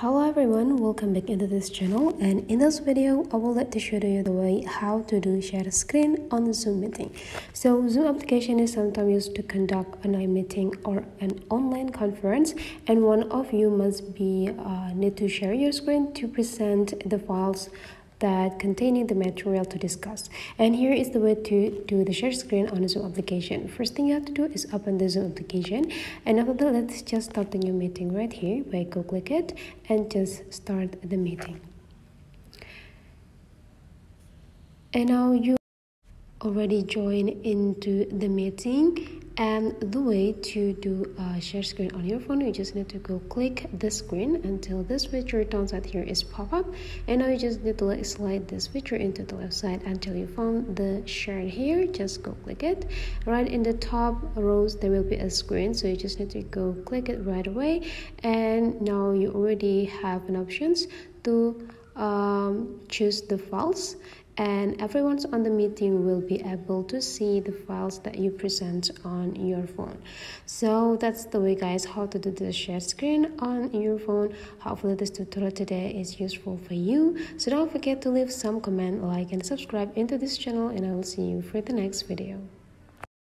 Hello everyone, welcome back into this channel, and in this video I will like to show you the way how to do share screen on Zoom meeting. So Zoom application is sometimes used to conduct an live meeting or an online conference, and one of you must be need to share your screen to present the files that containing the material to discuss. And here is the way to do the share screen on a Zoom application. First thing you have to do is open the Zoom application, and after that, let's just start the new meeting right here by go click it and just start the meeting. And now you already joined into the meeting, and the way to do a share screen on your phone, you just need to go click the screen until this feature turns out here is pop up, and now you just need to slide this feature into the left side until you found the share here. Just go click it. Right in the top rows there will be a screen, so you just need to go click it right away, and now you already have an options to choose the files, and everyone's on the meeting will be able to see the files that you present on your phone. So that's the way, guys, how to do the share screen on your phone. Hopefully this tutorial today is useful for you. So don't forget to leave some comment, like and subscribe into this channel, and I will see you for the next video.